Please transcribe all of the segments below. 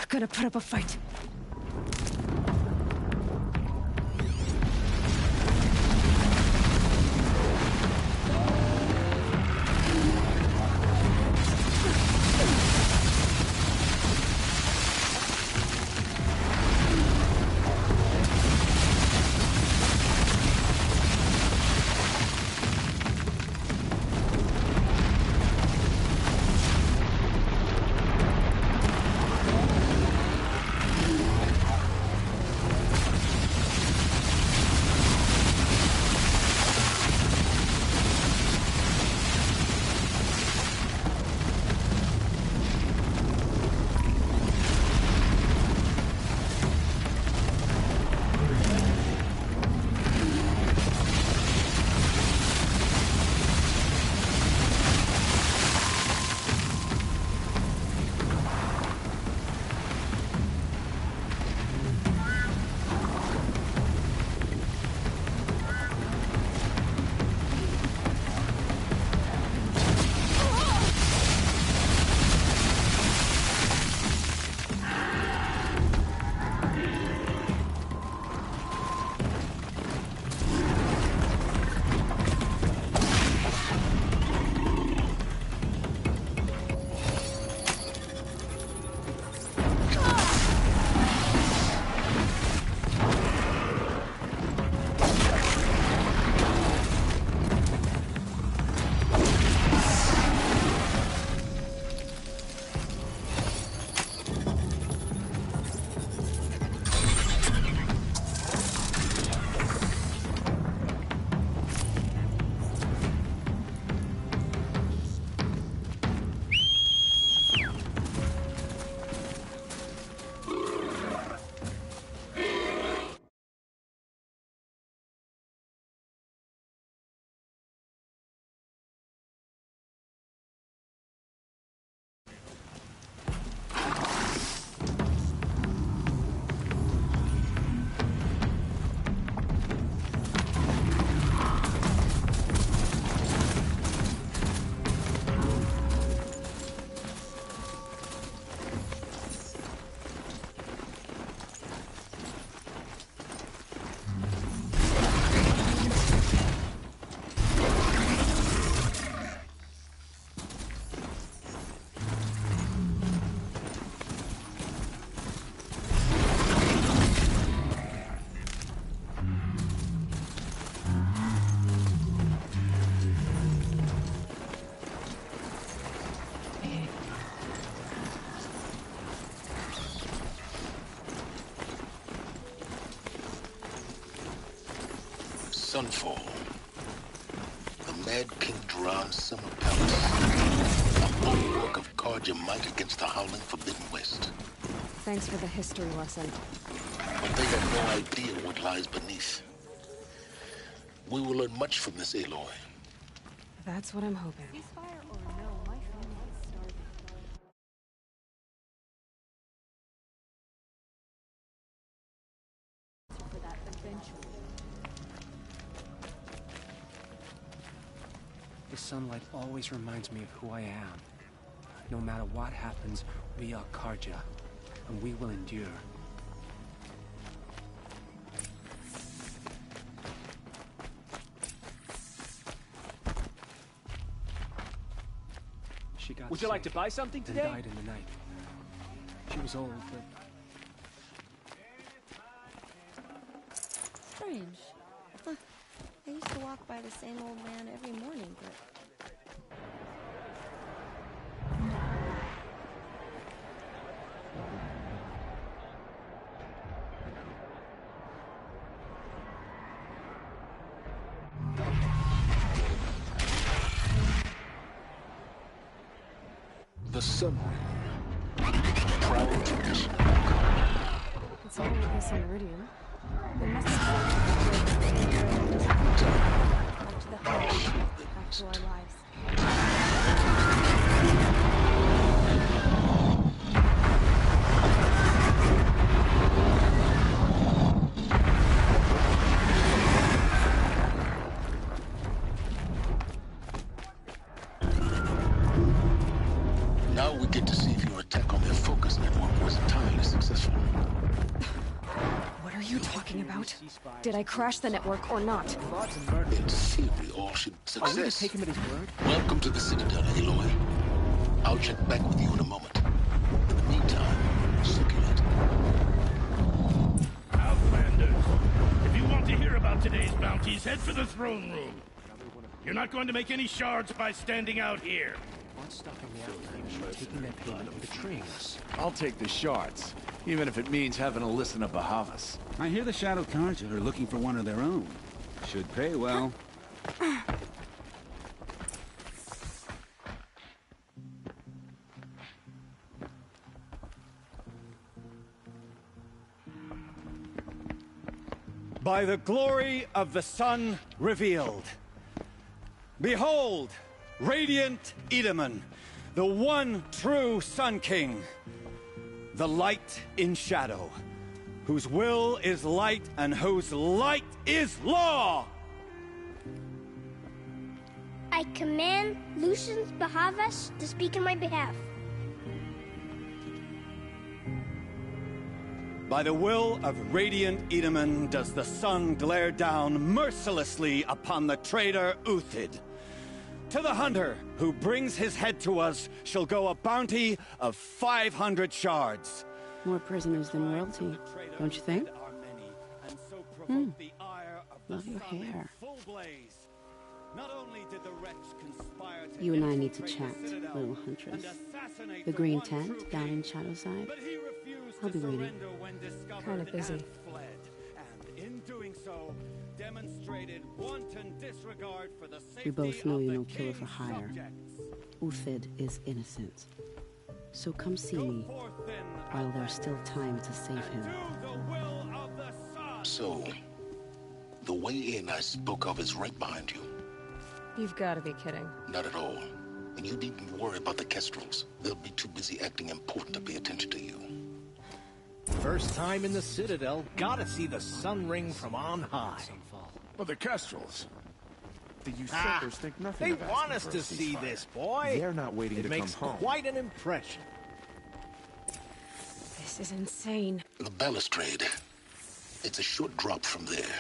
not gonna put up a fight. Sunfall. The Mad King Duran's summer palace. A bulwark of Carja might against the howling Forbidden West. Thanks for the history lesson. But they have no idea what lies beneath. We will learn much from this, Aloy. That's what I'm hoping. Ceasefire or no, my family is starving. For that eventually. The sunlight always reminds me of who I am. No matter what happens, we are Carja, and we will endure. She got Would you like to buy something and today? died in the night. She was old, but Strange. Huh. I used to walk by the same old man every morning, but... The Sun Ring. Proud tradition. It's all with this iridium. They must have back to the house, back to our lives. Now we get to see if your attack on their focus network was entirely you talking about? Did I crash the network or not? In theory, all should Are we to success. take him at his word? Welcome to the Citadel, Aloy. I'll check back with you in a moment. In the meantime, circulate. Outlanders, if you want to hear about today's bounties, head for the throne room. You're not going to make any shards by standing out here. What's stopping the Outlanders from taking their payment and betraying us? I'll take the shards, even if it means having to listen to Bahavas. I hear the Shadow Carja are looking for one of their own. Should pay well. By the glory of the sun revealed. Behold, radiant Edaman, the one true Sun King. The light in shadow, whose will is light and whose light is law! I command Lucius Bahavas to speak in my behalf. By the will of radiant Edaman does the sun glare down mercilessly upon the traitor Uthid. To the hunter who brings his head to us shall go a bounty of 500 shards. More prisoners than royalty, don't you think? Love your hair. You and I need to chat, little huntress. The green tent down in Shadowside. I'll be waiting. Kinda busy. And in doing so, demonstrated wanton disregard for the safety We both know of you're the no killer for king's hire. subjects. Uthid is innocent. So come see me while there's still time to save him. So, the way in I spoke of is right behind you. You've got to be kidding. Not at all. And you needn't worry about the Kestrels. They'll be too busy acting important to pay attention to you. First time in the Citadel, gotta see the sun ring from on high. Well, the Kestrels. The usurpers think nothing They of asking want us for a to see ceasefire. this, boy. They're not waiting it to makes come home. quite an impression. This is insane. The balustrade. It's a short drop from there.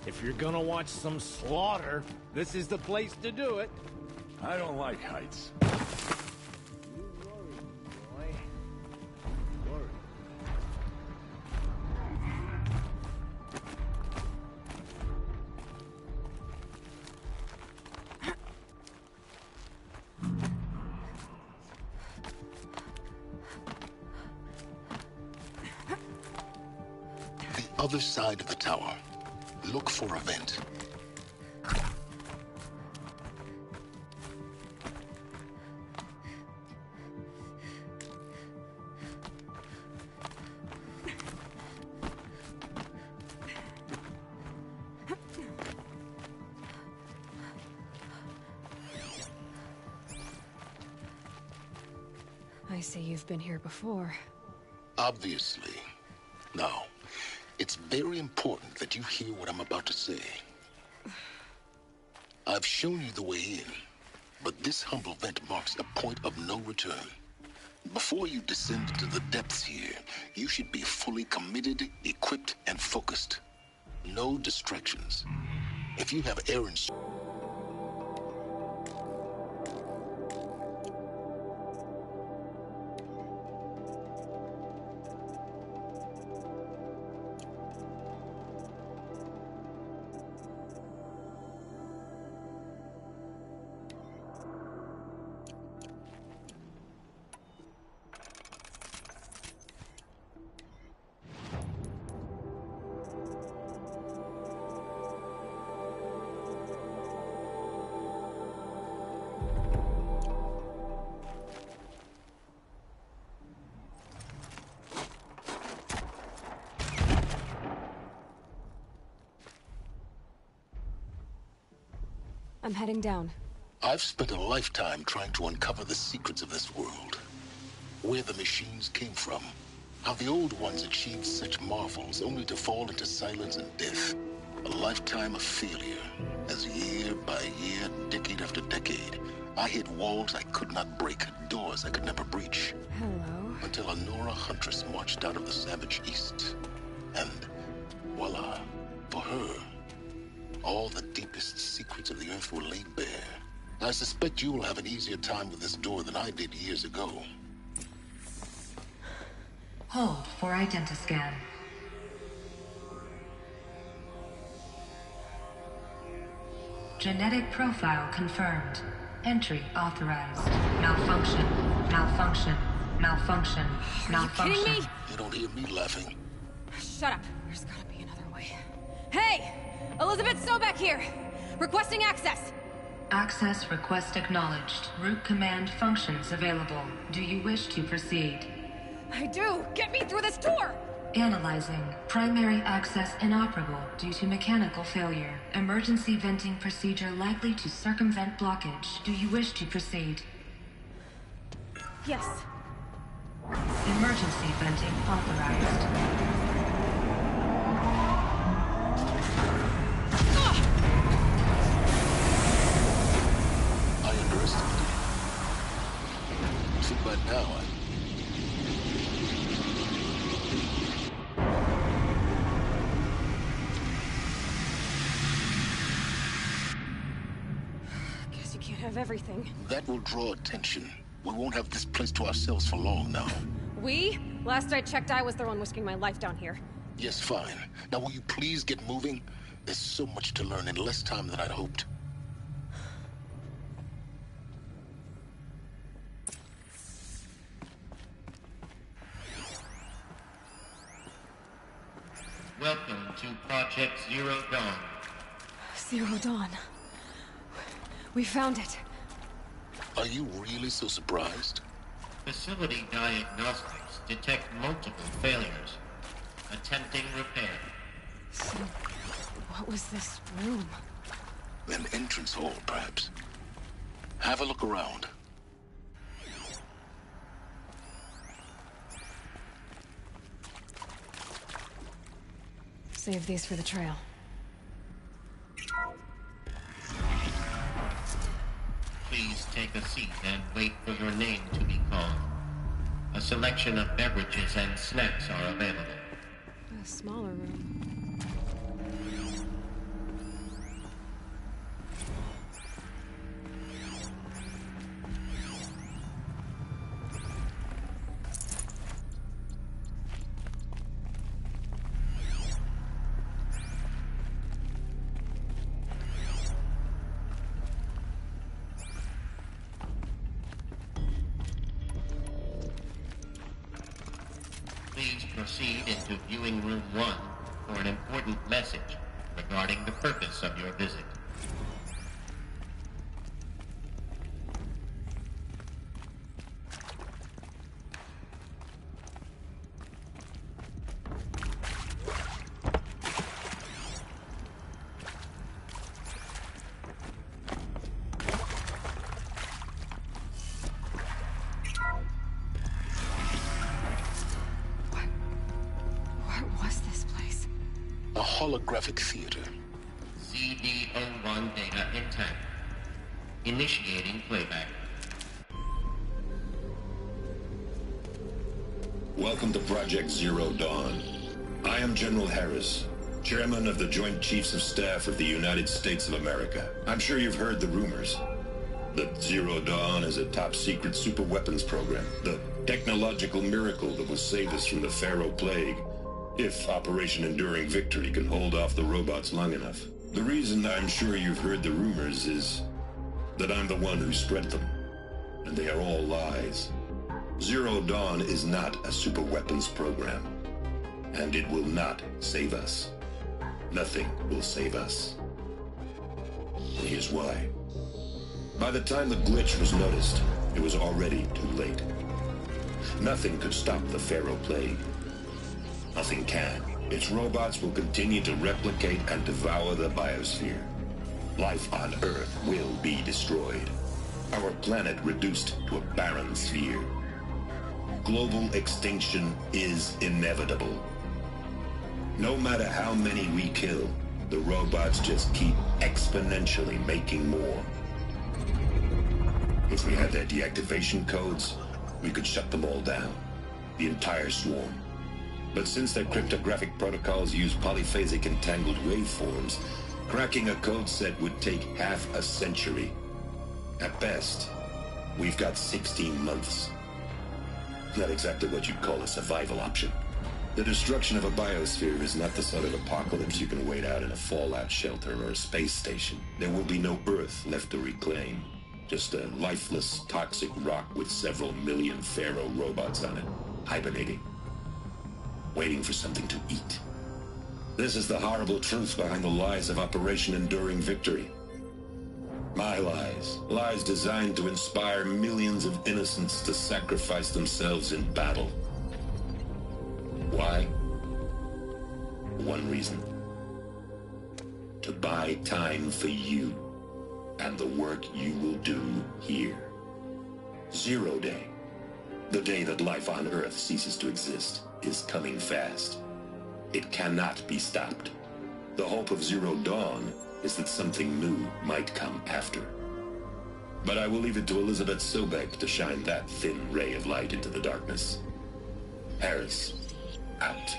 If you're gonna watch some slaughter, this is the place to do it. I don't like heights. The other side of the tower. Look for a vent. I see you've been here before. Obviously. Now, it's very important that you hear what I'm about to say. I've shown you the way in, but this humble vent marks a point of no return. Before you descend into the depths here, you should be fully committed, equipped, and focused. No distractions. If you have errands... I'm heading down. I've spent a lifetime trying to uncover the secrets of this world. Where the machines came from, How the old ones achieved such marvels only to fall into silence and death. A lifetime of failure, as year by year, decade after decade, I hit walls I could not break, doors I could never breach. Hello. Until a Nora huntress marched out of the savage east. And voila, for her, all the deepest secrets of the earth were laid bare. I suspect you will have an easier time with this door than I did years ago. Hold for identiscan. Genetic profile confirmed. Entry authorized. Malfunction. Malfunction. Malfunction. Malfunction. Are you kidding me? You don't hear me laughing. Shut up. There's gotta be another way. Hey! Elizabeth Sobeck here! Requesting access! Access request acknowledged. Root command functions available. Do you wish to proceed? I do! Get me through this door! Analyzing. Primary access inoperable due to mechanical failure. Emergency venting procedure likely to circumvent blockage. Do you wish to proceed? Yes. Emergency venting authorized. I underestimated you. Too bad now Guess you can't have everything. That will draw attention. We won't have this place to ourselves for long now. We? Last I checked, I was the one risking my life down here. Yes, fine. Now will you please get moving? There's so much to learn in less time than I'd hoped. Welcome to Project Zero Dawn. Zero Dawn. We found it. Are you really so surprised? Facility diagnostics detect multiple failures. Attempting repair. So, what was this room? An entrance hall, perhaps. Have a look around. Save these for the trail. Please take a seat and wait for your name to be called. A selection of beverages and snacks are available. A smaller room. Please proceed into viewing room 1 for an important message regarding the purpose of your visit. A holographic theater. CD01 data intact. Initiating playback. Welcome to Project Zero Dawn. I am General Harris, Chairman of the Joint Chiefs of Staff of the United States of America. I'm sure you've heard the rumors that Zero Dawn is a top-secret superweapons program, the technological miracle that will save us from the Pharaoh Plague, if Operation Enduring Victory can hold off the robots long enough. The reason I'm sure you've heard the rumors is that I'm the one who spread them, and they are all lies. Zero Dawn is not a superweapons program, and it will not save us. Nothing will save us. And here's why. By the time the glitch was noticed, it was already too late. Nothing could stop the Pharaoh Plague. Nothing can. Its robots will continue to replicate and devour the biosphere. Life on Earth will be destroyed. Our planet reduced to a barren sphere. Global extinction is inevitable. No matter how many we kill, the robots just keep exponentially making more. If we had their deactivation codes, we could shut them all down. The entire swarm. But since their cryptographic protocols use polyphasic entangled waveforms, cracking a code set would take half a century. At best, we've got 16 months. Not exactly what you'd call a survival option. The destruction of a biosphere is not the sort of apocalypse you can wait out in a fallout shelter or a space station. There will be no Earth left to reclaim. Just a lifeless, toxic rock with several million Pharaoh robots on it, hibernating, waiting for something to eat. This is the horrible truth behind the lies of Operation Enduring Victory. My lies. Lies designed to inspire millions of innocents to sacrifice themselves in battle. Why? One reason. To buy time for you and the work you will do here. Zero Day. The day that life on Earth ceases to exist is coming fast. It cannot be stopped. The hope of Zero Dawn is that something new might come after. But I will leave it to Elizabeth Sobek to shine that thin ray of light into the darkness. Harris, out.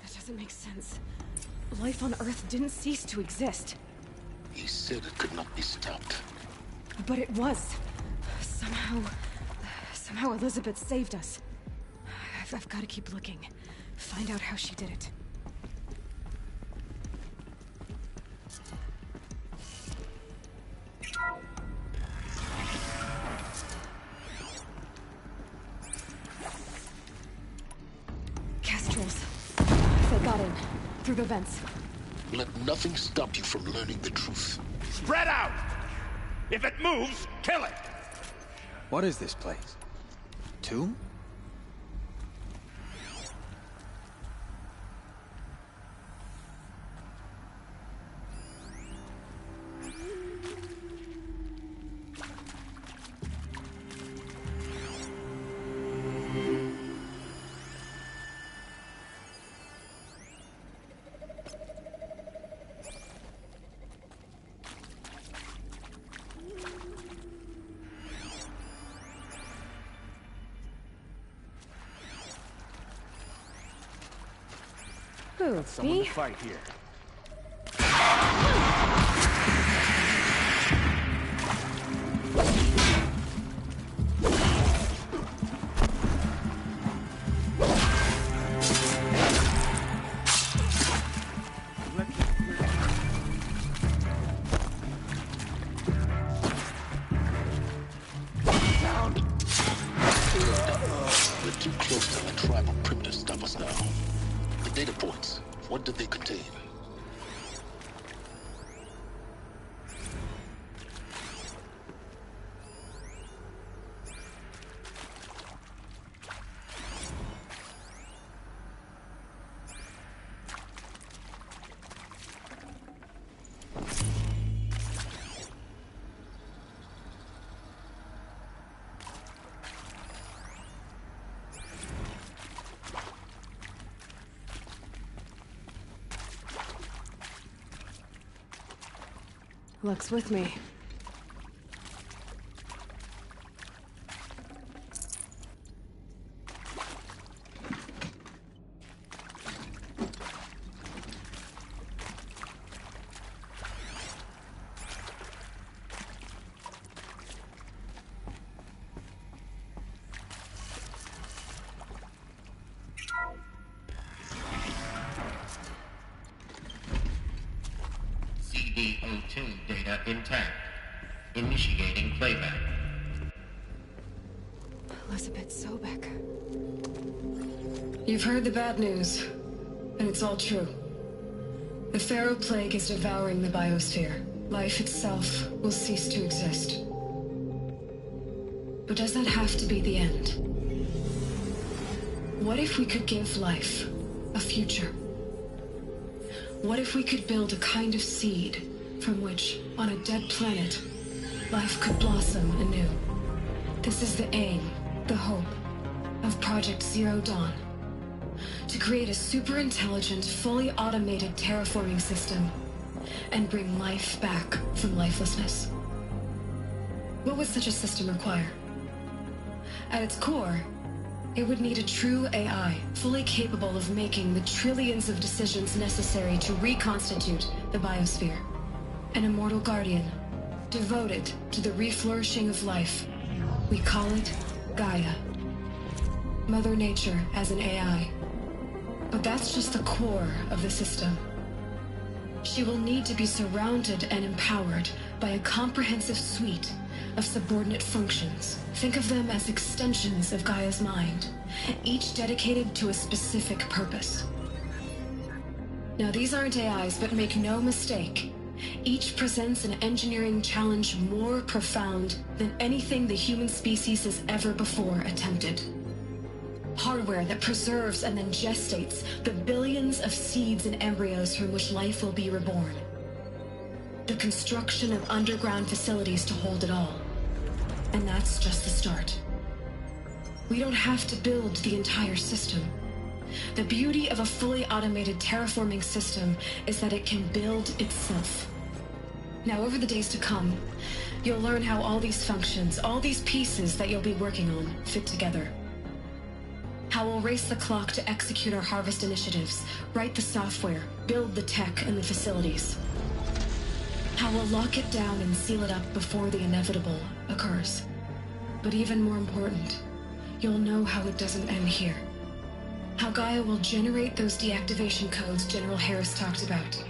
That doesn't make sense. Life on Earth didn't cease to exist. He said it could not be stopped. But it was. Somehow Elizabeth saved us. I've got to keep looking. Find out how she did it. Kestrels. They got in. Through the vents. Let nothing stop you from learning the truth. Spread out! If it moves, kill it! What is this place? Tomb? Who, Someone me? to fight here. We're too close to the tribal perimeter to stop us now. The data points, what did they contain? Luck's with me. CD02 data intact. Initiating playback. Elizabeth Sobek. You've heard the bad news, and it's all true. The Pharaoh Plague is devouring the biosphere. Life itself will cease to exist. But does that have to be the end? What if we could give life a future? What if we could build a kind of seed from which, on a dead planet, life could blossom anew? This is the aim, the hope, of Project Zero Dawn. To create a super-intelligent, fully automated terraforming system and bring life back from lifelessness. What would such a system require? At its core, it would need a true AI, fully capable of making the trillions of decisions necessary to reconstitute the biosphere. An immortal guardian, devoted to the reflourishing of life. We call it Gaia. Mother Nature as an AI. But that's just the core of the system. She will need to be surrounded and empowered by a comprehensive suite of subordinate functions. Think of them as extensions of Gaia's mind, each dedicated to a specific purpose. Now, these aren't AIs, but make no mistake, each presents an engineering challenge more profound than anything the human species has ever before attempted. Hardware that preserves and then gestates the billions of seeds and embryos from which life will be reborn. The construction of underground facilities to hold it all. And that's just the start. We don't have to build the entire system. The beauty of a fully automated terraforming system is that it can build itself. Now, over the days to come, you'll learn how all these functions, all these pieces that you'll be working on, fit together. How we'll race the clock to execute our harvest initiatives, write the software, build the tech and the facilities. How we'll lock it down and seal it up before the inevitable occurs. But even more important, you'll know how it doesn't end here. How Gaia will generate those deactivation codes General Harris talked about,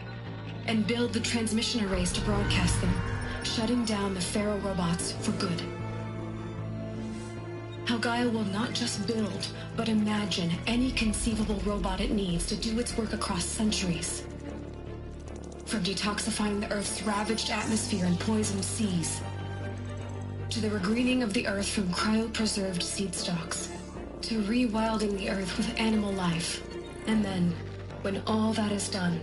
and build the transmission arrays to broadcast them, shutting down the Pharaoh robots for good. How Gaia will not just build, but imagine any conceivable robot it needs to do its work across centuries. From detoxifying the Earth's ravaged atmosphere and poisoned seas, to the regreening of the Earth from cryopreserved seed stalks, to rewilding the Earth with animal life. And then, when all that is done,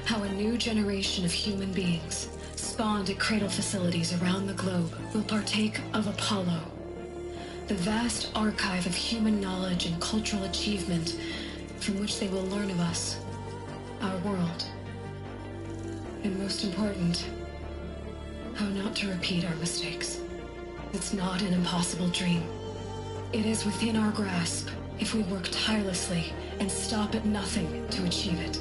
how a new generation of human beings, spawned at cradle facilities around the globe, will partake of Apollo, the vast archive of human knowledge and cultural achievement from which they will learn of us, our world. And most important, how not to repeat our mistakes. It's not an impossible dream. It is within our grasp if we work tirelessly and stop at nothing to achieve it.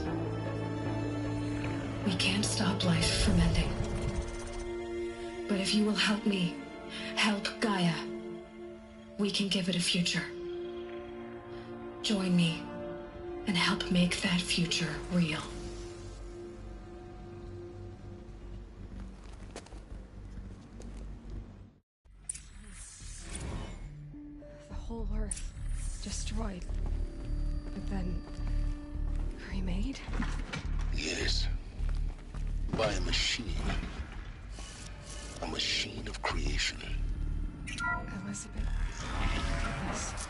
We can't stop life from ending. But if you will help me, help Gaia, we can give it a future. Join me and help make that future real. The whole Earth destroyed, but then remade? Yes. By a machine. A machine of creation. Elizabeth. Yes.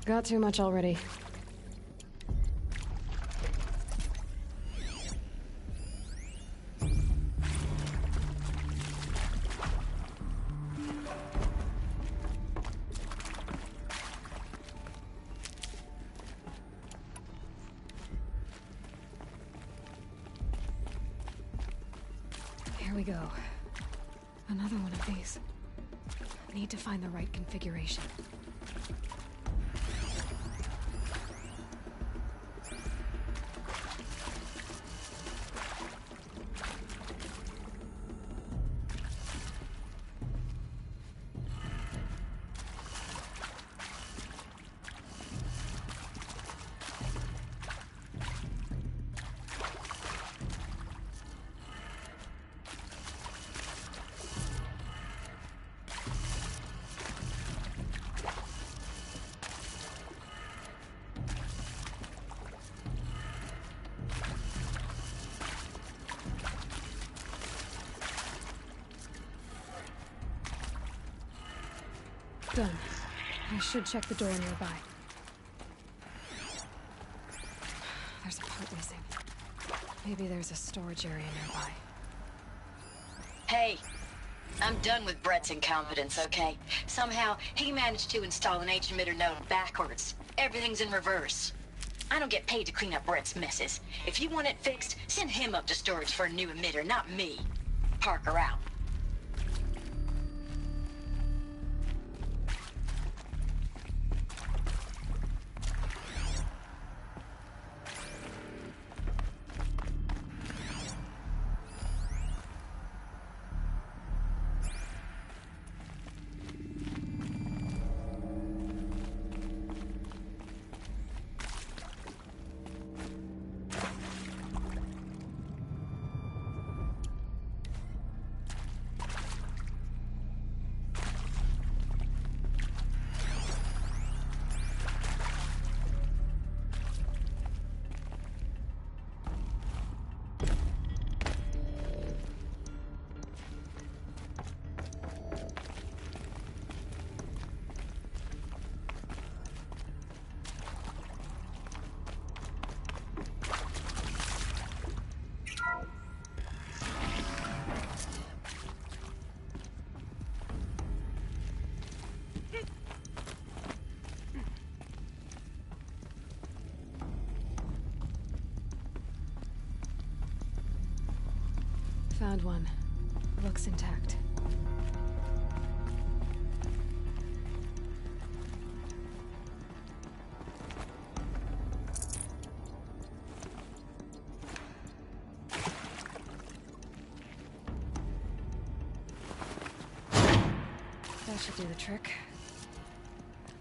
Got too much already. Here we go. Another one of these. Need to find the right configuration. Done. I should check the door nearby. There's a part missing. Maybe there's a storage area nearby. Hey, I'm done with Brett's incompetence, okay? Somehow, he managed to install an H-emitter node backwards. Everything's in reverse. I don't get paid to clean up Brett's messes. If you want it fixed, send him up to storage for a new emitter, not me. Parker out. Found one. Looks intact. That should do the trick.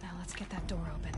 Now let's get that door open.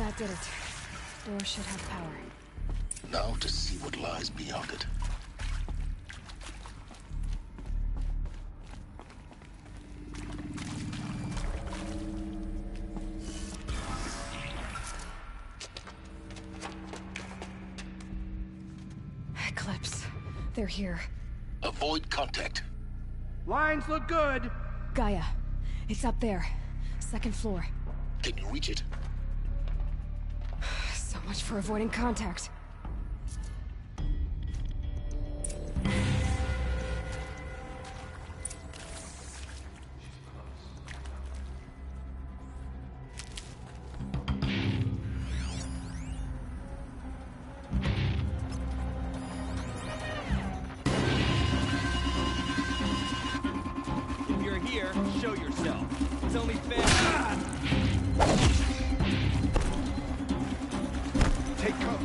That did it. Door should have power. Now to see what lies beyond it. Eclipse. They're here. Avoid contact. Lines look good. Gaia. It's up there. Second floor. Can you reach it? So much for avoiding contact. If you're here, show yourself. It's only fair. Take cover.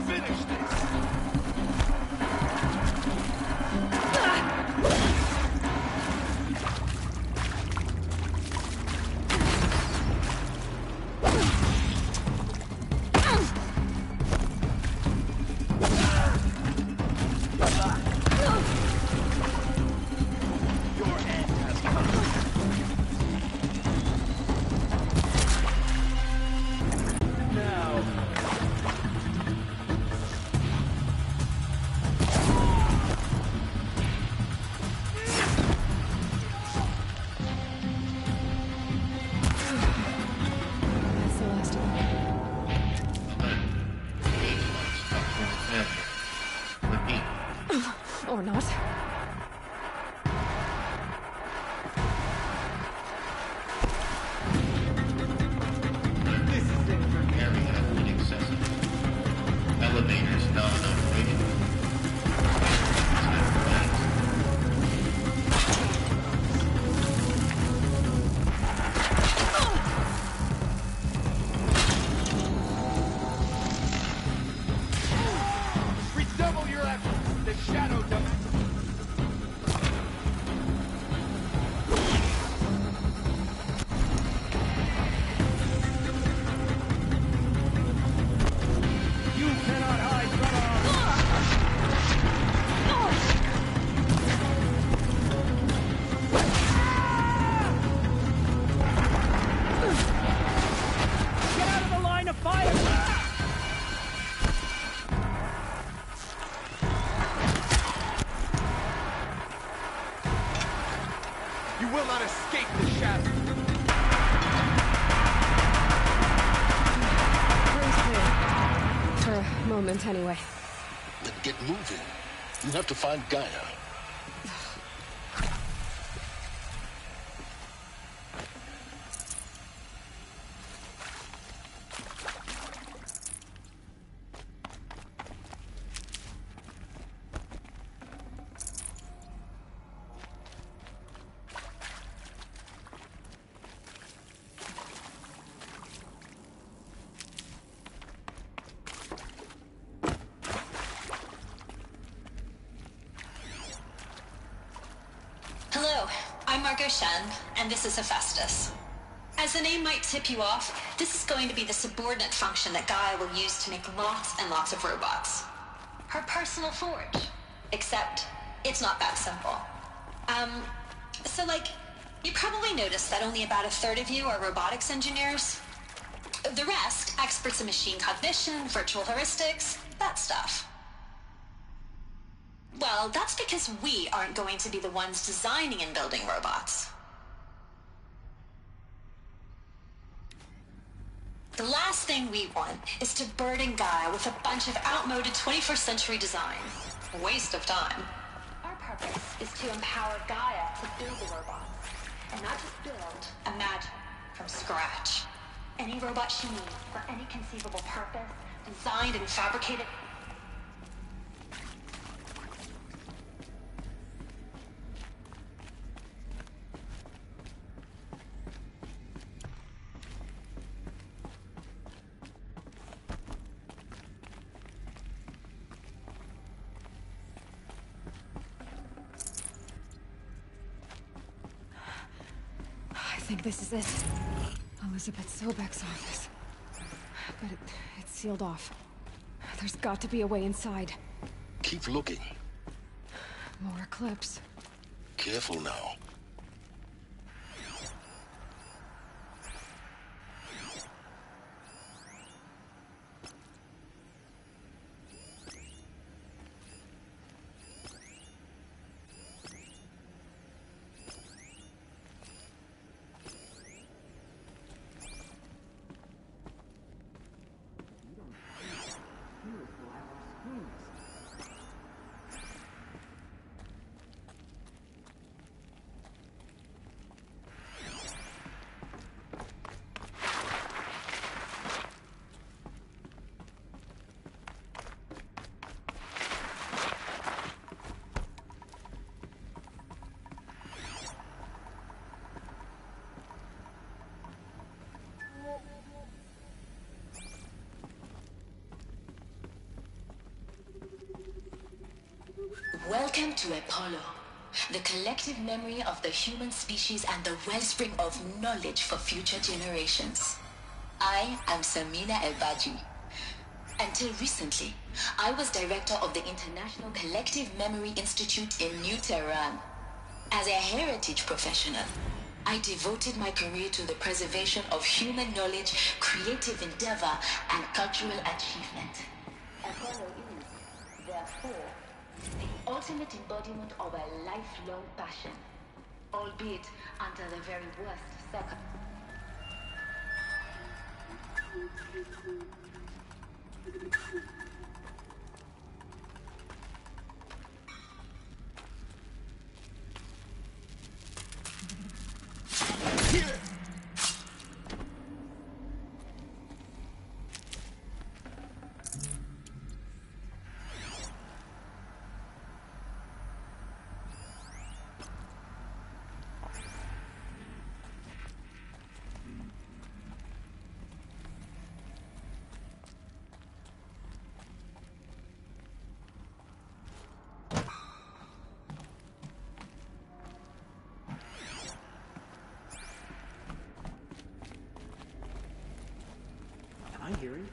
Finish this. That's the last of them. Or not. Area inaccessible. Elevators non-operational. Redouble your efforts. The shadow domain. You cannot hide from us. Get out of the line of fire! You will not escape the shadow. Room's clear. For a moment, anyway. Then get moving. You have to find Gaia. Hello, I'm Margot Shen, and this is Hephaestus. As the name might tip you off, this is going to be the subordinate function that Gaia will use to make lots and lots of robots. Her personal forge. Except, it's not that simple. You probably noticed that only about a third of you are robotics engineers. The rest, experts in machine cognition, virtual heuristics, that stuff. Well, that's because we aren't going to be the ones designing and building robots. The last thing we want is to burden Gaia with a bunch of outmoded 21st century design. A waste of time. Our purpose is to empower Gaia to build the robots. And not just build, imagine, from scratch. Any robot she needs for any conceivable purpose, designed and fabricated. think this is it. Elizabeth Sobek's office. But it's sealed off. There's got to be a way inside. Keep looking. More clips. Careful now. Welcome to Apollo, the collective memory of the human species and the wellspring of knowledge for future generations. I am Samina El-Baji. Until recently, I was director of the International Collective Memory Institute in New Tehran. As a heritage professional, I devoted my career to the preservation of human knowledge, creative endeavor, and cultural achievement. Apollo is, therefore, the ultimate embodiment of a lifelong passion, albeit under the very worst circumstances. Am I hearing?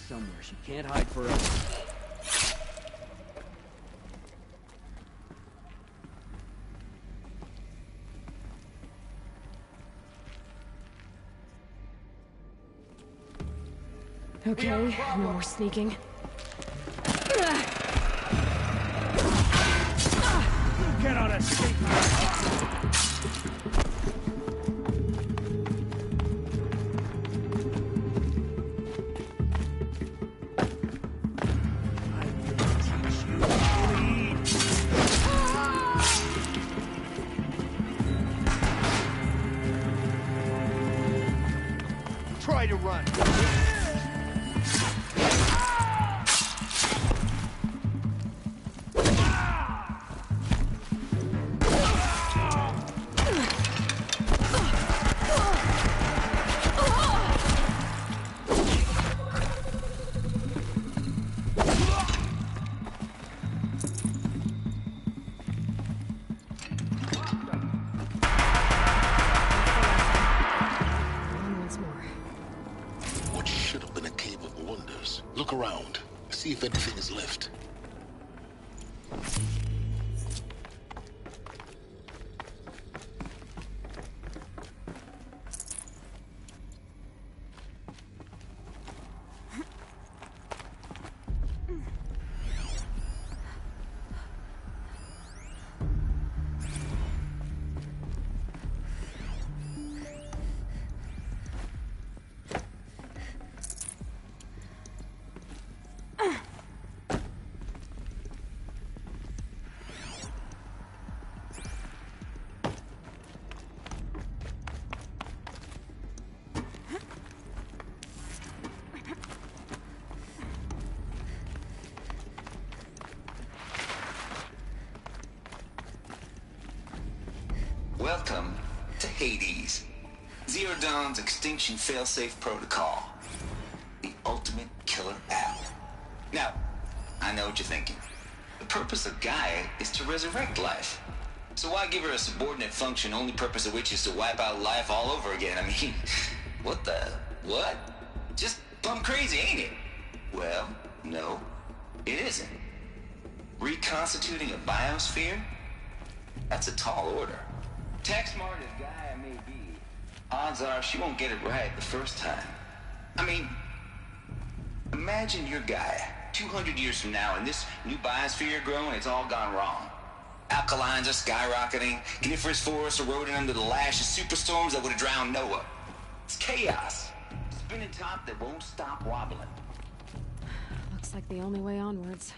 Somewhere. She can't hide forever. Okay, no more sneaking. You cannot escape. Try to run. Look around. See if anything is left. Welcome to Hades. Zero Dawn's extinction failsafe protocol. The ultimate killer app. Now, I know what you're thinking. The purpose of Gaia is to resurrect life. So why give her a subordinate function, only purpose of which is to wipe out life all over again? I mean, what? Just plumb crazy, ain't it? Well, no, it isn't. Reconstituting a biosphere? That's a tall order. Tech smart as Gaia may be, odds are she won't get it right the first time. I mean, imagine you're Gaia, 200 years from now, and this new biosphere you're growing, it's all gone wrong. Alkalines are skyrocketing, coniferous forests eroding under the lash of superstorms that would have drowned Noah. It's chaos. Spinning top that won't stop wobbling. Looks like the only way onwards.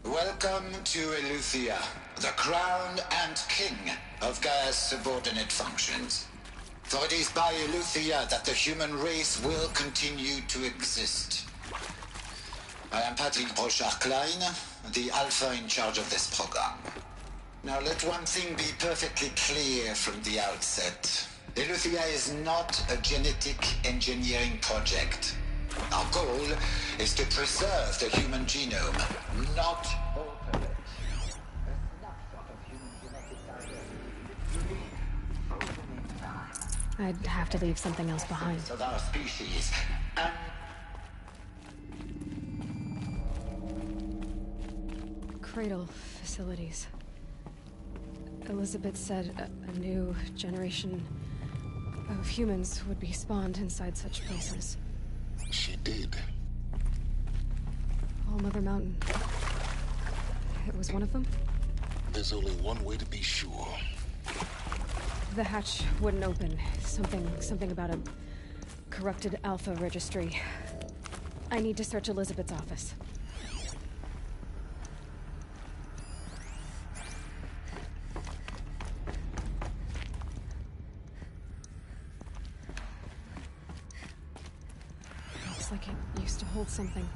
Welcome to Eleuthia, the crown and king of Gaia's subordinate functions. For it is by Eleuthia that the human race will continue to exist. I am Patrick Brochard-Klein, the Alpha in charge of this program. Now let one thing be perfectly clear from the outset. Eleuthia is not a genetic engineering project. Our goal is to preserve the human genome, not alter it. A snapshot of human genetic diversity. I'd have to leave something else behind. Of our species, and Cradle facilities. Elizabeth said a new generation of humans would be spawned inside such places. She did. All Mother Mountain. It was one of them? There's only one way to be sure. The hatch wouldn't open. Something about a corrupted Alpha registry. I need to search Elizabeth's office. Looks like it used to hold something.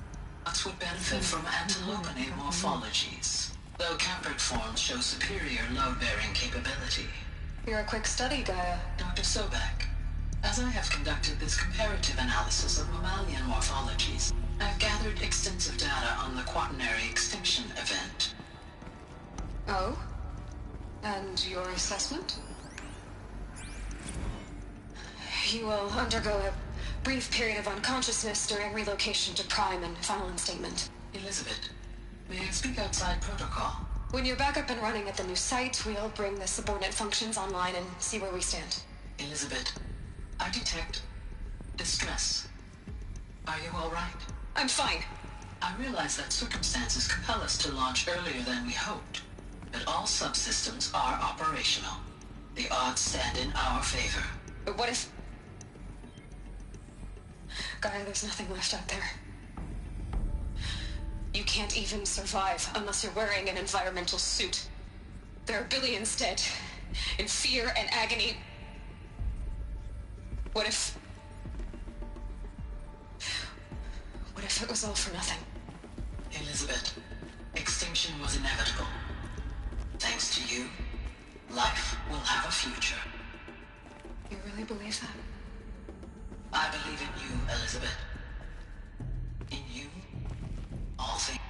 Nuts would benefit from antilopinate morphologies, though Caprid forms show superior load-bearing capability. You're a quick study, Gaia. Dr. Sobek, as I have conducted this comparative analysis of mammalian morphologies, I have gathered extensive data on the quaternary extinction event. Oh? And your assessment? You will undergo a brief period of unconsciousness during relocation to Prime and final instatement. Elizabeth, may I speak outside protocol? When you're back up and running at the new site, we'll bring the subordinate functions online and see where we stand. Elizabeth, I detect distress. Are you all right? I'm fine. I realize that circumstances compel us to launch earlier than we hoped, but all subsystems are operational. The odds stand in our favor. But what if... Gaia, there's nothing left out there. You can't even survive unless you're wearing an environmental suit. There are billions dead, in fear and agony. What if it was all for nothing? Elizabeth, extinction was inevitable. Thanks to you, life will have a future. You really believe that? I believe in you, Elizabeth. In you, all things.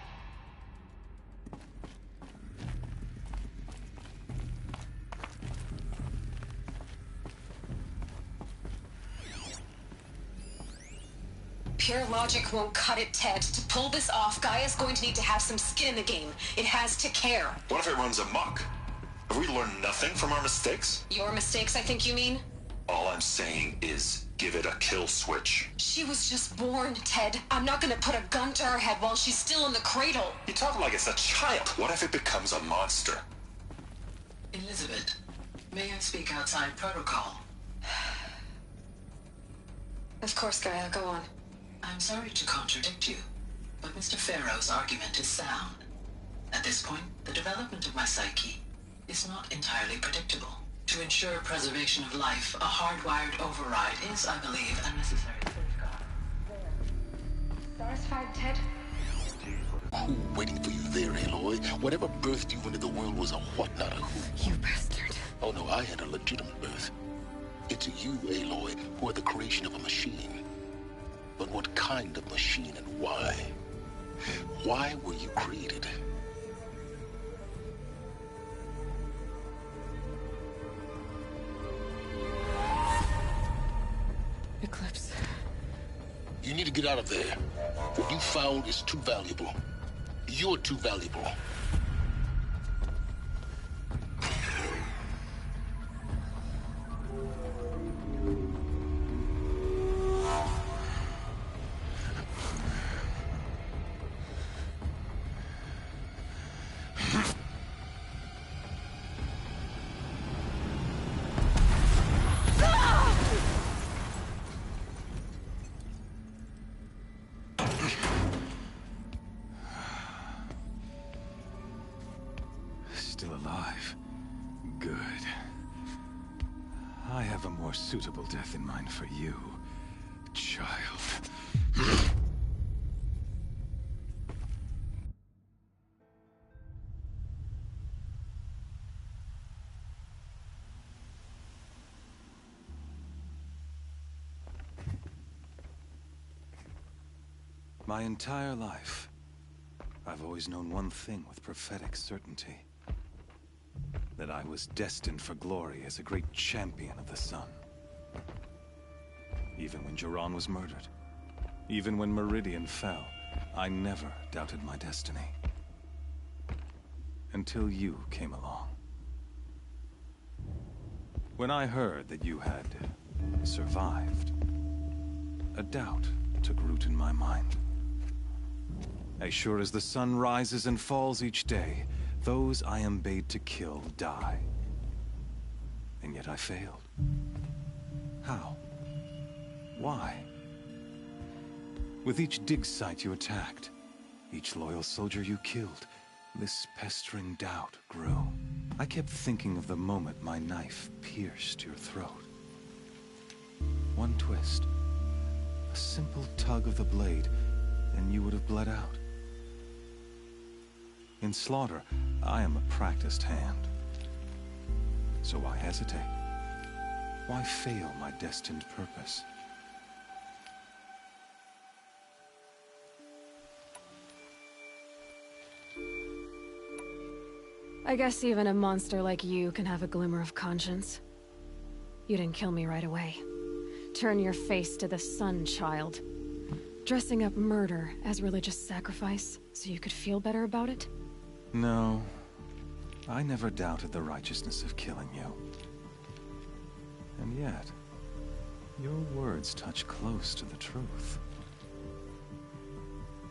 Pure logic won't cut it, Ted. To pull this off, Gaia's going to need to have some skin in the game. It has to care. What if it runs amok? Have we learned nothing from our mistakes? Your mistakes, I think you mean? All I'm saying is give it a kill switch. She was just born, Ted. I'm not gonna put a gun to her head while she's still in the cradle. You talk like it's a child. What if it becomes a monster? Elizabeth, may I speak outside protocol? Of course, Gaia, go on. I'm sorry to contradict you, but Mr. Farrow's argument is sound. At this point, the development of my psyche is not entirely predictable. To ensure preservation of life, a hardwired override is, I believe, a necessary safeguard. Stars satisfied, Ted? Who waiting for you there, Aloy? Whatever birthed you into the world was a what, not a who. You bastard. Oh no, I had a legitimate birth. It's you, Aloy, who are the creation of a machine. But what kind of machine and why? Why were you created? Eclipse. You need to get out of there. What you found is too valuable. You're too valuable. Still alive. Good. I have a more suitable death in mind for you, child. My entire life, I've always known one thing with prophetic certainty. That I was destined for glory as a great champion of the sun. Even when Jiran was murdered, even when Meridian fell, I never doubted my destiny. Until you came along. When I heard that you had survived, a doubt took root in my mind. As sure as the sun rises and falls each day, those I am bade to kill die. And yet I failed. How? Why? With each dig site you attacked, each loyal soldier you killed, this pestering doubt grew. I kept thinking of the moment my knife pierced your throat. One twist, a simple tug of the blade, and you would have bled out. In slaughter, I am a practiced hand. So why hesitate? Why fail my destined purpose? I guess even a monster like you can have a glimmer of conscience. You didn't kill me right away. Turn your face to the sun, child. Dressing up murder as religious sacrifice so you could feel better about it? No, I never doubted the righteousness of killing you. And yet, your words touch close to the truth.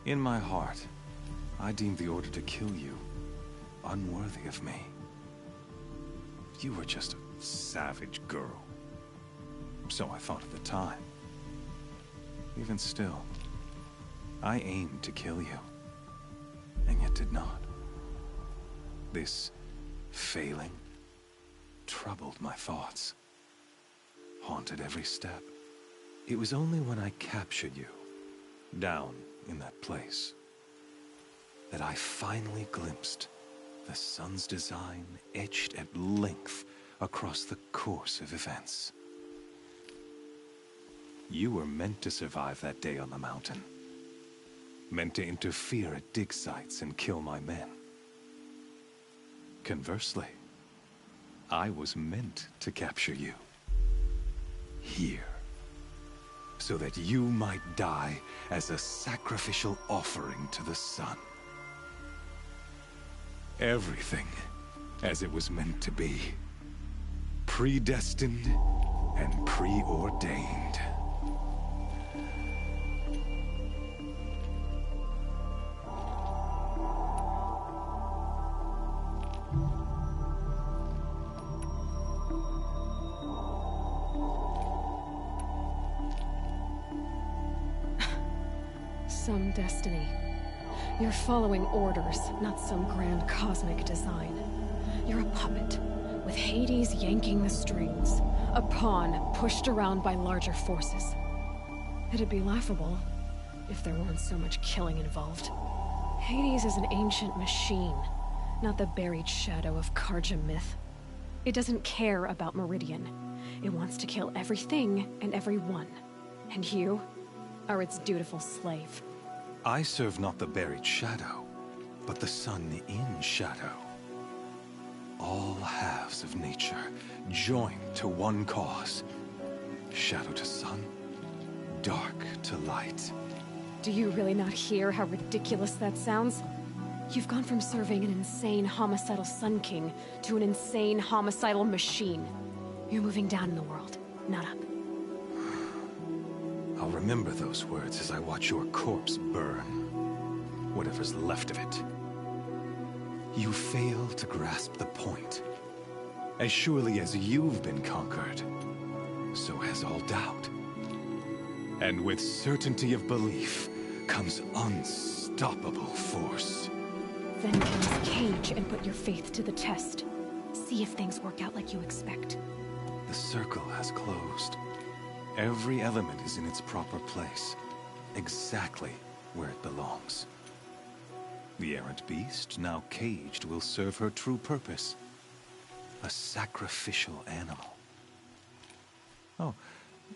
In my heart, I deemed the order to kill you unworthy of me. You were just a savage girl. So I thought at the time. Even still, I aimed to kill you, and yet did not. This failing troubled my thoughts, haunted every step. It was only when I captured you, down in that place, that I finally glimpsed the sun's design etched at length across the course of events. You were meant to survive that day on the mountain. Meant to interfere at dig sites and kill my men. Conversely, I was meant to capture you. Here. So that you might die as a sacrificial offering to the sun. Everything as it was meant to be. Predestined and preordained. Some destiny. You're following orders, not some grand cosmic design. You're a puppet, with Hades yanking the strings. A pawn pushed around by larger forces. It'd be laughable, if there weren't so much killing involved. Hades is an ancient machine, not the buried shadow of Karja myth. It doesn't care about Meridian. It wants to kill everything and everyone. And you are its dutiful slave. I serve not the buried shadow, but the sun in shadow. All halves of nature joined to one cause. Shadow to sun, dark to light. Do you really not hear how ridiculous that sounds? You've gone from serving an insane homicidal Sun King to an insane homicidal machine. You're moving down in the world, not up. I'll remember those words as I watch your corpse burn. Whatever's left of it. You fail to grasp the point. As surely as you've been conquered, so has all doubt. And with certainty of belief comes unstoppable force. Then close cage and put your faith to the test. See if things work out like you expect. The circle has closed. Every element is in its proper place, exactly where it belongs. The errant beast, now caged, will serve her true purpose. A sacrificial animal. Oh,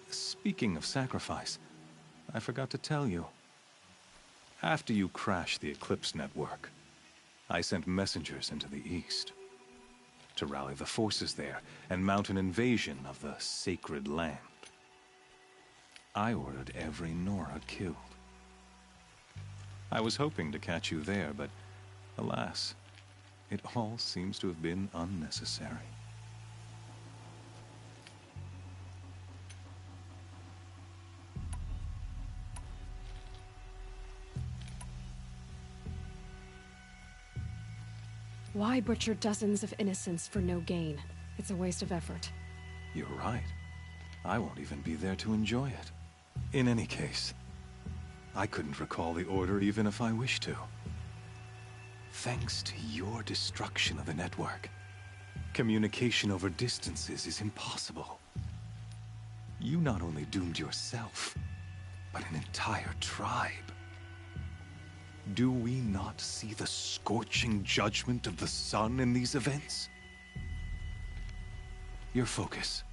speaking of sacrifice, I forgot to tell you. After you crashed the Eclipse network, I sent messengers into the east to rally the forces there and mount an invasion of the sacred land. I ordered every Nora killed. I was hoping to catch you there, but alas, it all seems to have been unnecessary. Why butcher dozens of innocents for no gain? It's a waste of effort. You're right. I won't even be there to enjoy it. In any case, I couldn't recall the order even if I wished to. Thanks to your destruction of the network, communication over distances is impossible. You not only doomed yourself, but an entire tribe. Do we not see the scorching judgment of the sun in these events? Your focus.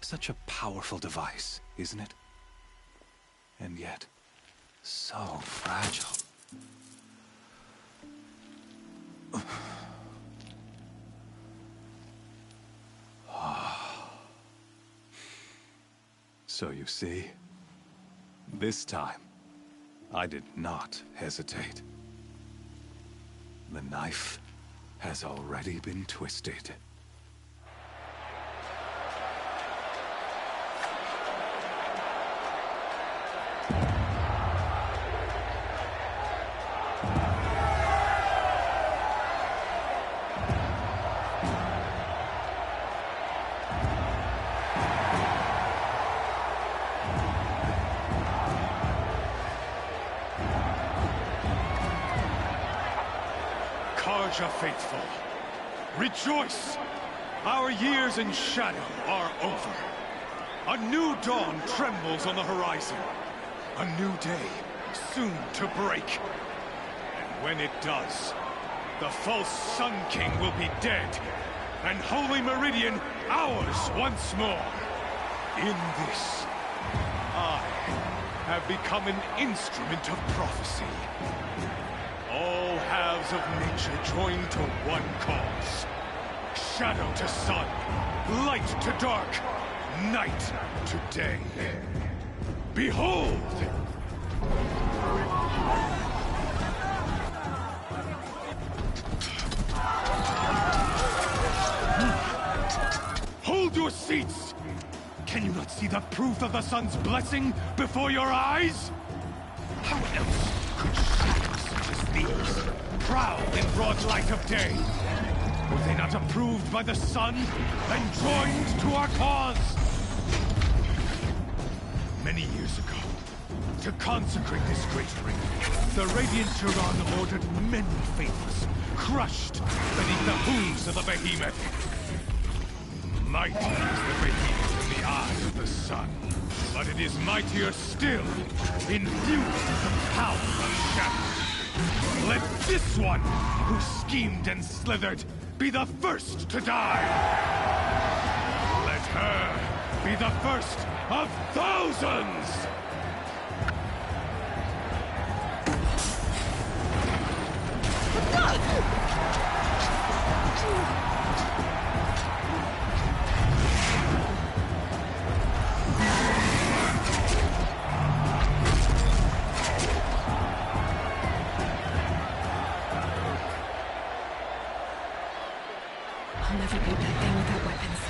Such a powerful device, isn't it? And yet, so fragile. So you see, this time, I did not hesitate. The knife has already been twisted. Karja faithful, rejoice! Our years in shadow are over. A new dawn trembles on the horizon. A new day, soon to break. And when it does, the false Sun King will be dead, and Holy Meridian ours once more. In this, I have become an instrument of prophecy. All halves of nature join to one cause. Shadow to sun, light to dark, night to day. Behold! Hold your seats! Can you not see the proof of the sun's blessing before your eyes? How else could shadows such as these prowl in broad light of day? Were they not approved by the sun and joined to our cause? Many years ago, to consecrate this great ring, the Radiant Turan ordered many faithless, crushed beneath the hooves of the behemoth. Mighty is the behemoth in the eyes of the sun, but it is mightier still, infused with the power of shadow. Let this one, who schemed and slithered, be the first to die. Let her be the first of thousands! I'll never beat that thing without weapons.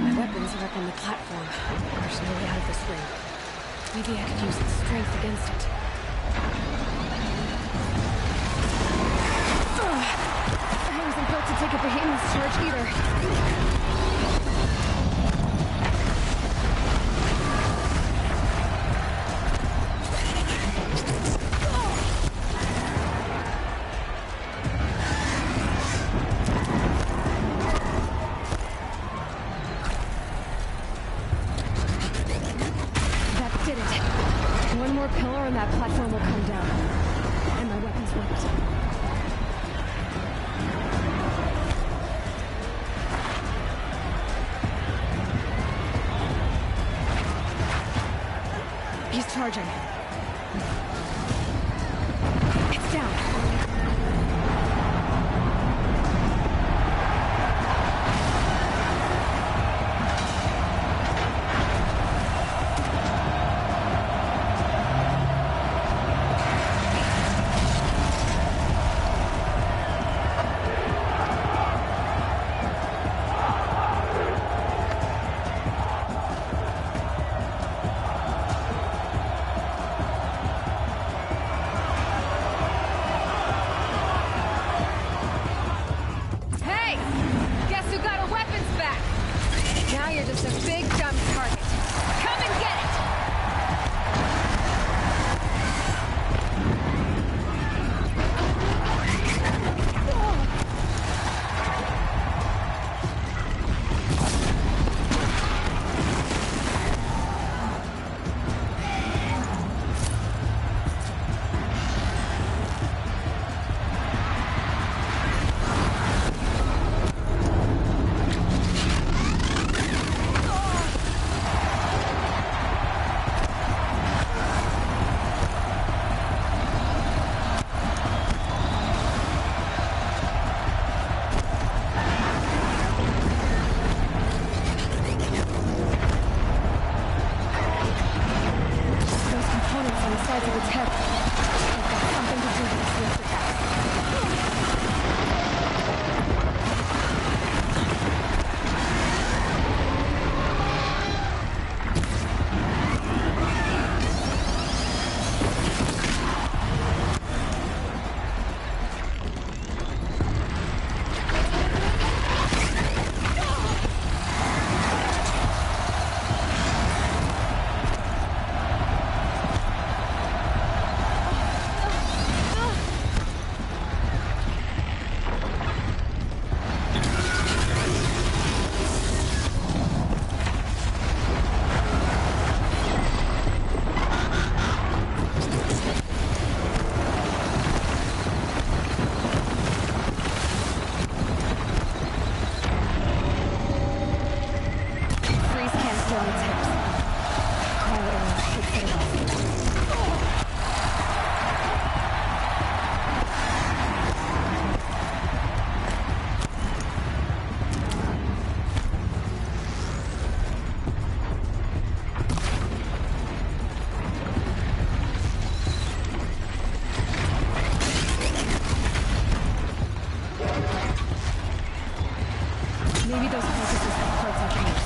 My weapons are up on the platform. There's no way out of this ring. Maybe I could use its strength against it. I wasn't built to take a behemoth's charge either. One more pillar and that platform will come down. And my weapon's whipped. He's charging. It's down. You're just a big dumb target. Come and get it! Sides of its head. I've got something to do with this next attack. Maybe those processes have parts I can't.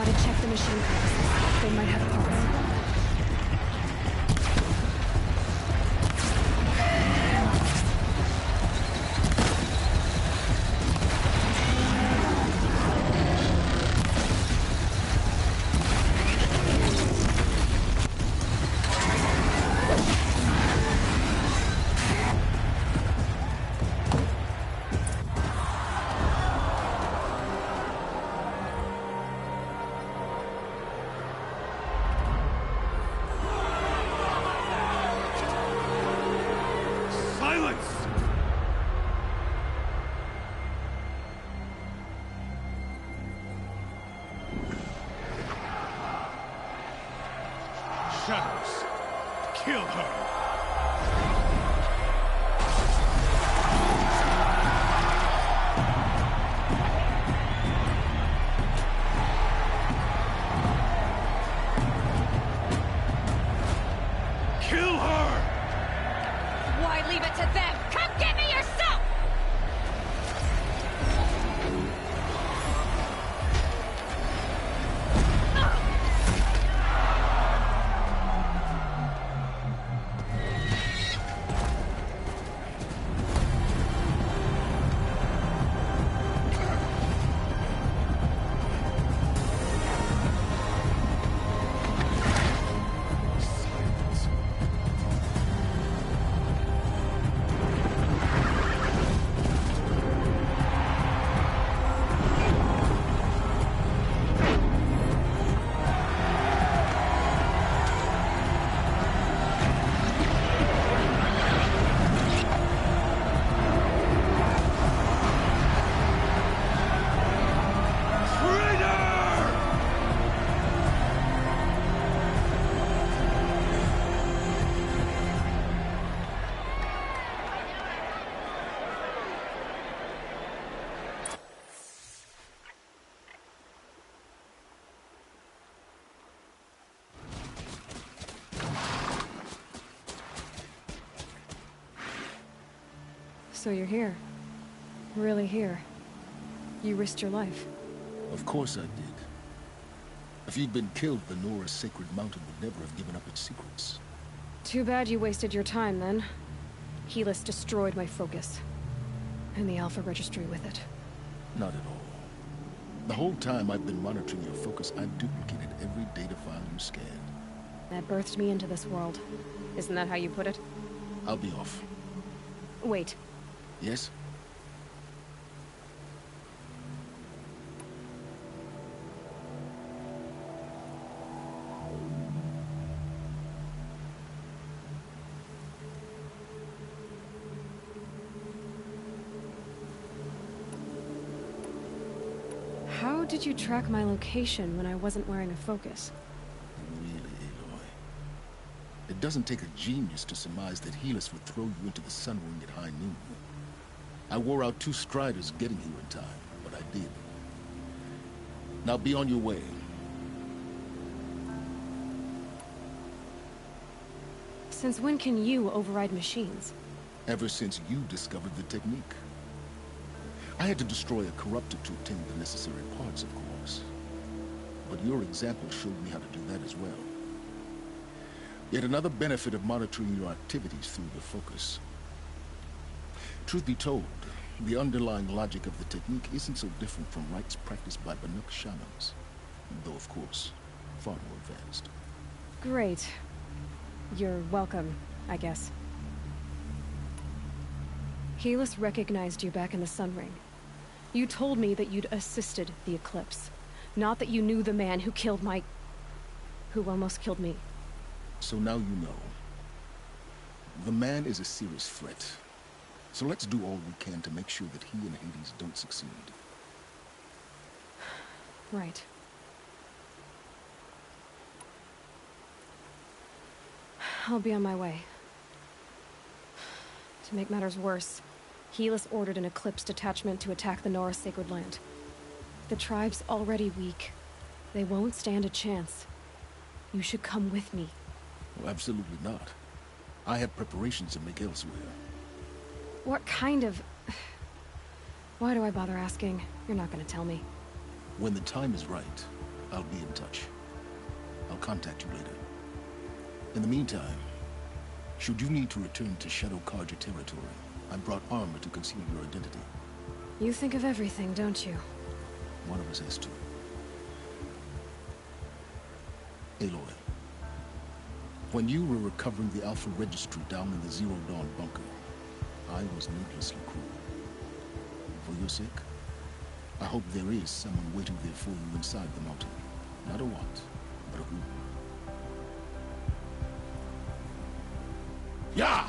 Gotta check the machine complexes. They might have parts. Shadows. Kill her. Kill her! Why leave it to them? Come get me yourself! So you're here. Really here. You risked your life. Of course I did. If you'd been killed, the Nora's sacred mountain would never have given up its secrets. Too bad you wasted your time, then. Helis destroyed my focus. And the Alpha Registry with it. Not at all. The whole time I've been monitoring your focus, I've duplicated every data file you scanned. That birthed me into this world. Isn't that how you put it? I'll be off. Wait. Yes? How did you track my location when I wasn't wearing a focus? Really, Aloy? It doesn't take a genius to surmise that Helis would throw you into the sun ring at high noon. I wore out 2 striders getting here in time, but I did. Now be on your way. Since when can you override machines? Ever since you discovered the technique. I had to destroy a corruptor to obtain the necessary parts, of course. But your example showed me how to do that as well. Yet another benefit of monitoring your activities through the focus. Truth be told, the underlying logic of the technique isn't so different from rites practiced by Banuk shamans. Though, of course, far more advanced. Great. You're welcome, I guess. Helis recognized you back in the Sun Ring. You told me that you'd assisted the Eclipse. Not that you knew the man who killed my... who almost killed me. So now you know. The man is a serious threat. So let's do all we can to make sure that he and Hades don't succeed. Right. I'll be on my way. To make matters worse, Helis ordered an Eclipse detachment to attack the Nora Sacred Land. The tribe's already weak. They won't stand a chance. You should come with me. Well, absolutely not. I have preparations to make elsewhere. What kind of... Why do I bother asking? You're not gonna tell me. When the time is right, I'll be in touch. I'll contact you later. In the meantime, should you need to return to Shadow Karja territory, I brought armor to conceal your identity. You think of everything, don't you? One of us has to. Aloy, when you were recovering the Alpha Registry down in the Zero Dawn bunker, I was needlessly cruel. For your sake, I hope there is someone waiting there for you inside the mountain. Not a what, but a who. Yeah!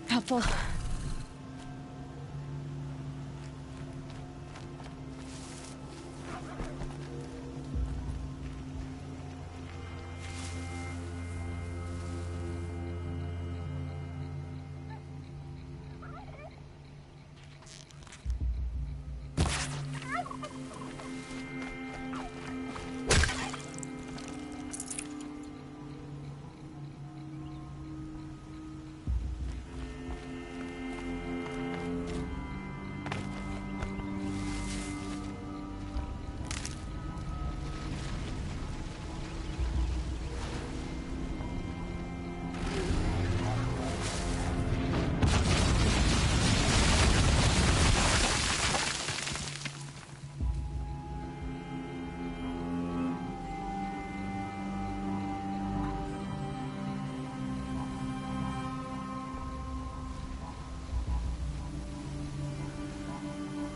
Helpful.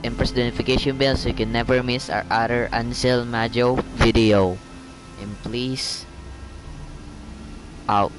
And press the notification bell so you can never miss our other Ansel Majo video. And please, out.